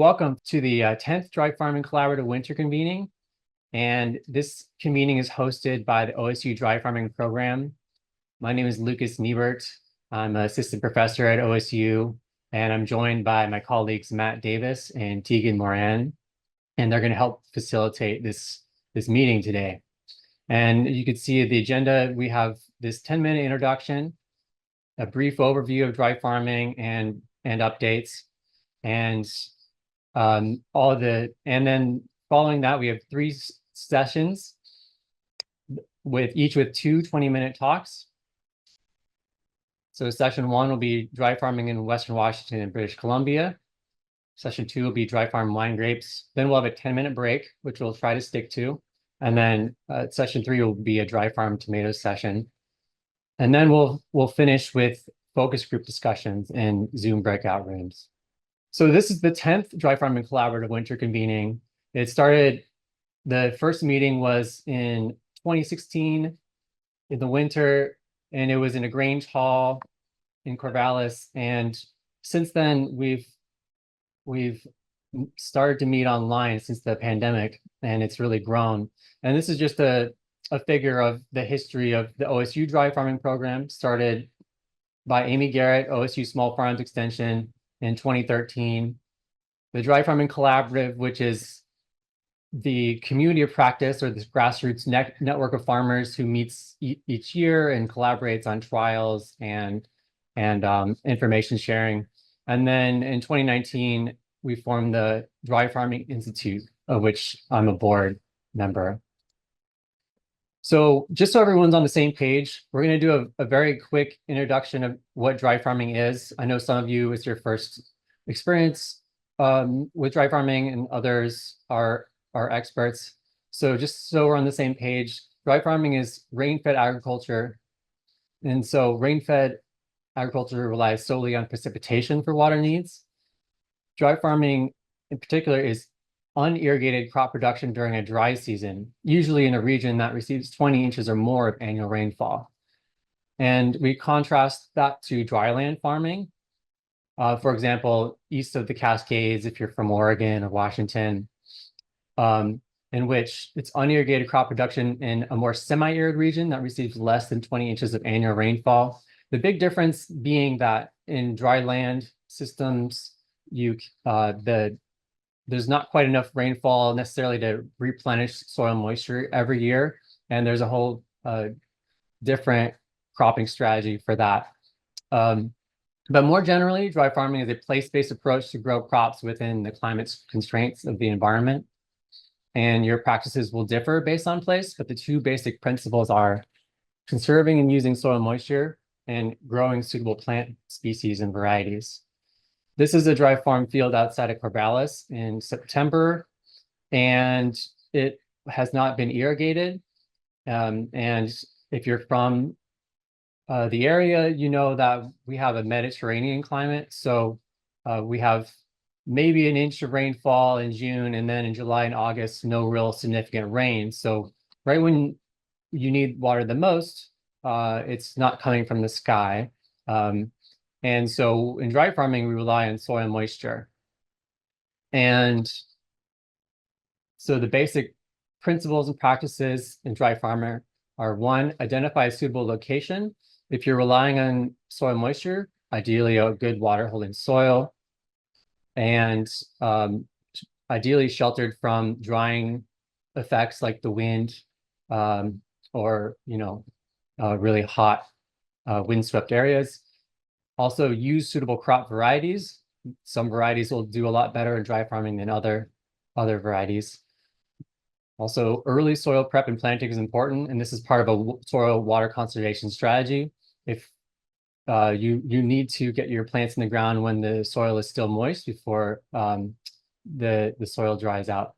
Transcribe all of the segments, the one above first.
Welcome to the 10th Dry Farming Collaborative Winter Convening. And this convening is hosted by the OSU Dry Farming Program. My name is Lucas Niebert. I'm an assistant professor at OSU, and I'm joined by my colleagues Matt Davis and Tegan Moran, and they're going to help facilitate this meeting today. And you can see the agenda. We have this 10-minute introduction, a brief overview of dry farming and updates, and then following that, we have 3 sessions with 2 20-minute talks. So session 1 will be dry farming in Western Washington and British Columbia. Session 2 will be dry farm wine grapes. Then we'll have a 10-minute break, which we'll try to stick to. And then session 3 will be a dry farm tomato session. And then we'll finish with focus group discussions in Zoom breakout rooms. So this is the 10th Dry Farming Collaborative Winter Convening. It started, the first meeting was in 2016 in the winter, and it was in a Grange Hall in Corvallis. And since then, we've started to meet online since the pandemic, and it's really grown. And this is just a figure of the history of the OSU Dry Farming Program, started by Amy Garrett, OSU Small Farms Extension, in 2013. The Dry Farming Collaborative, which is the community of practice or this grassroots network of farmers who meets each year and collaborates on trials and information sharing. And then in 2019, we formed the Dry Farming Institute, of which I'm a board member. So just so everyone's on the same page, we're going to do a very quick introduction of what dry farming is. I know some of you, it's your first experience with dry farming, and others are experts. So just so we're on the same page, dry farming is rain-fed agriculture. And so rain-fed agriculture relies solely on precipitation for water needs. Dry farming in particular is unirrigated crop production during a dry season, usually in a region that receives 20 inches or more of annual rainfall. And we contrast that to dryland farming. For example, east of the Cascades, if you're from Oregon or Washington, in which it's unirrigated crop production in a more semi-arid region that receives less than 20 inches of annual rainfall. The big difference being that in dry land systems, there's not quite enough rainfall necessarily to replenish soil moisture every year. And there's a whole different cropping strategy for that. But more generally, dry farming is a place-based approach to grow crops within the climate constraints of the environment. And your practices will differ based on place, but the 2 basic principles are conserving and using soil moisture and growing suitable plant species and varieties. This is a dry farm field outside of Corvallis in September, and it has not been irrigated. And if you're from the area, you know that we have a Mediterranean climate. So we have maybe an inch of rainfall in June, and then in July and August, no real significant rain. So right when you need water the most, it's not coming from the sky. And so in dry farming, we rely on soil moisture. And so the basic principles and practices in dry farming are: 1, identify a suitable location. If you're relying on soil moisture, ideally a good water holding soil, and ideally sheltered from drying effects like the wind or really hot windswept areas. Also, use suitable crop varieties. Some varieties will do a lot better in dry farming than other varieties. Also, early soil prep and planting is important, and this is part of a soil water conservation strategy. If you need to get your plants in the ground when the soil is still moist before the soil dries out.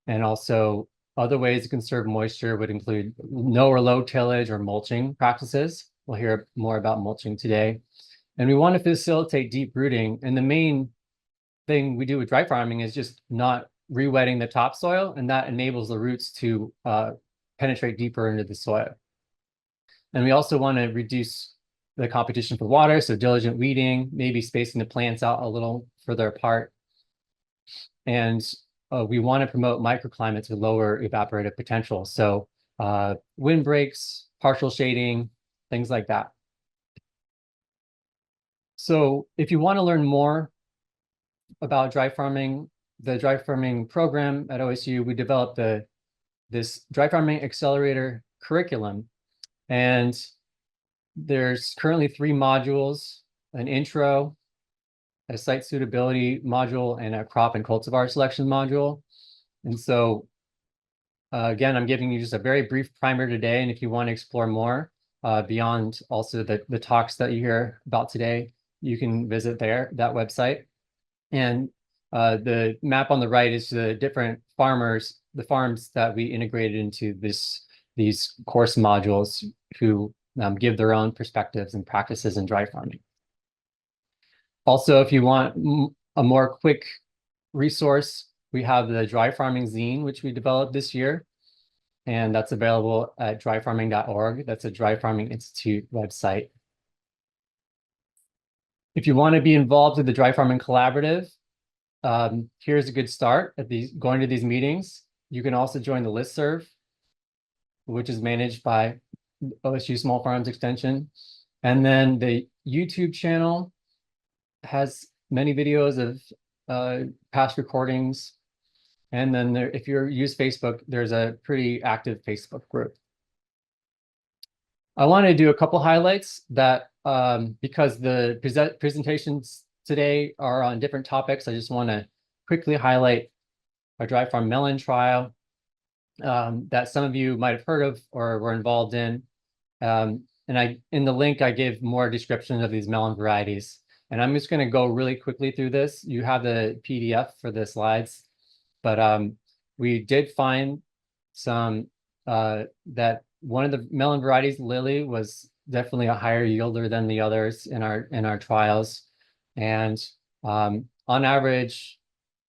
And also, other ways to conserve moisture would include no or low tillage or mulching practices. We'll hear more about mulching today. And we want to facilitate deep rooting. And the main thing we do with dry farming is just not re-wetting the topsoil, and that enables the roots to penetrate deeper into the soil. And we also want to reduce the competition for water, so diligent weeding, maybe spacing the plants out a little further apart. And we want to promote microclimates with lower evaporative potential. So wind breaks, partial shading, things like that. So if you want to learn more about dry farming, the dry farming program at OSU, we developed this dry farming accelerator curriculum. And there's currently 3 modules: an intro, a site suitability module, and a crop and cultivar selection module. And so again, I'm giving you just a very brief primer today. And if you want to explore more beyond also the talks that you hear about today, you can visit that website. And the map on the right is the different farms that we integrated into these course modules who give their own perspectives and practices in dry farming. Also, if you want a more quick resource, we have the dry farming zine, which we developed this year, and that's available at dryfarming.org. That's a Dry Farming Institute website. If you want to be involved with the Dry Farming Collaborative, here's a good start at going to these meetings. You can also join the listserv, which is managed by OSU Small Farms Extension. And then the YouTube channel has many videos of past recordings. And then if you use Facebook, there's a pretty active Facebook group. I want to do a couple highlights that because the presentations today are on different topics, I just want to quickly highlight our dry farm melon trial that some of you might have heard of or were involved in. And in the link, I give more descriptions of these melon varieties. And I'm just going to go really quickly through this. You have the PDF for the slides, but we did find some that one of the melon varieties, Lily, was definitely a higher yielder than the others in our trials. And on average,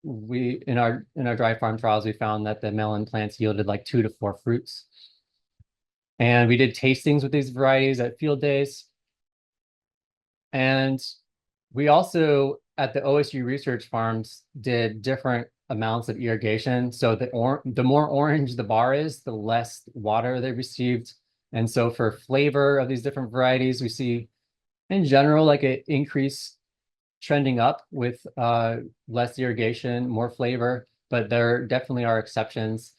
in our dry farm trials, we found that the melon plants yielded like 2 to 4 fruits. And we did tastings with these varieties at field days. And we also, at the OSU research farms, did different amounts of irrigation. So the more orange the bar is, the less water they received. And so for flavor of these different varieties, we see in general like an increase trending up with less irrigation, more flavor, but there definitely are exceptions.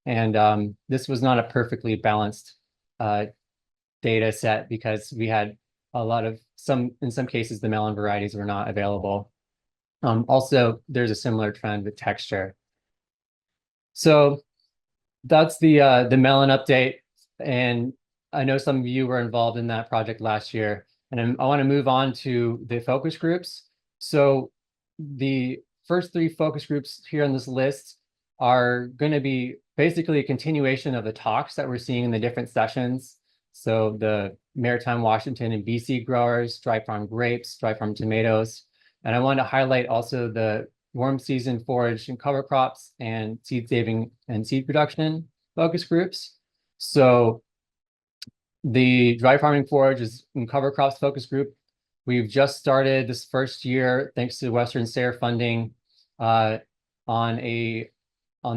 And this was not a perfectly balanced data set because we had a lot of in some cases, the melon varieties were not available. Also, there's a similar trend with texture. So that's the melon update. And I know some of you were involved in that project last year. And I want to move on to the focus groups. So the first 3 focus groups here on this list are going to be basically a continuation of the talks that we're seeing in the different sessions. So the Maritime Washington and BC growers, dry farm grapes, dry farm tomatoes. And I want to highlight also the warm season forage and cover crops and seed saving and seed production focus groups. So the dry farming forage and cover crops focus group. We've just started this first year, thanks to Western SARE funding, on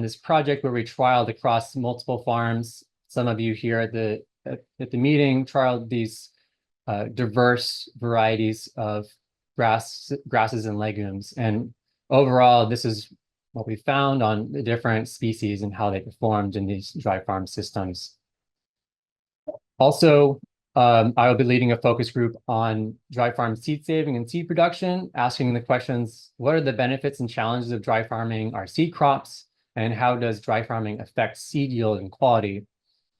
this project where we trialed across multiple farms. Some of you here at the meeting trialed these diverse varieties of grasses and legumes. And overall, this is what we found on the different species and how they performed in these dry farm systems. Also, I will be leading a focus group on dry farm seed saving and seed production, asking the questions, what are the benefits and challenges of dry farming our seed crops, and how does dry farming affect seed yield and quality?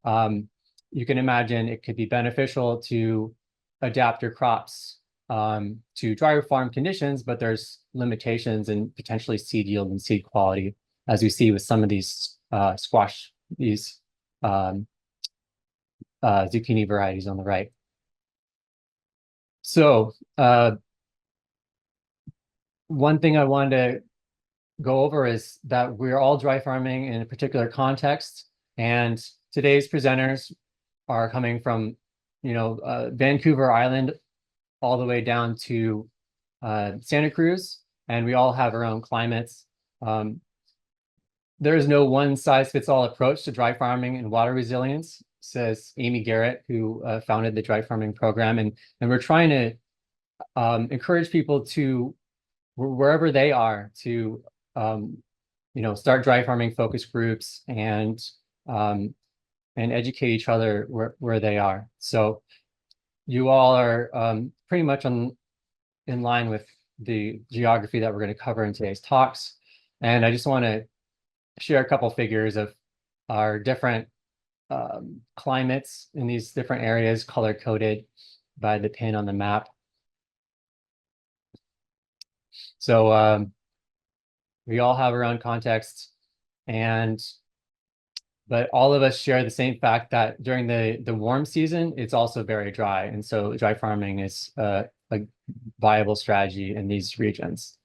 You can imagine it could be beneficial to adapt your crops to dry farm conditions, but there's limitations in potentially seed yield and seed quality, as we see with some of these zucchini varieties on the right. So one thing I wanted to go over is that we're all dry farming in a particular context, and today's presenters are coming from, Vancouver Island all the way down to Santa Cruz, and we all have our own climates. There is no one size fits all approach to dry farming and water resilience, says Amy Garrett, who founded the dry farming program. And we're trying to encourage people to, wherever they are, to start dry farming focus groups and educate each other where they are. So you all are pretty much in line with the geography that we're going to cover in today's talks. And I just want to share a couple figures of our different climates in these different areas, color coded by the pin on the map. So we all have our own contexts, but all of us share the same fact that during the warm season, it's also very dry. And so dry farming is a viable strategy in these regions.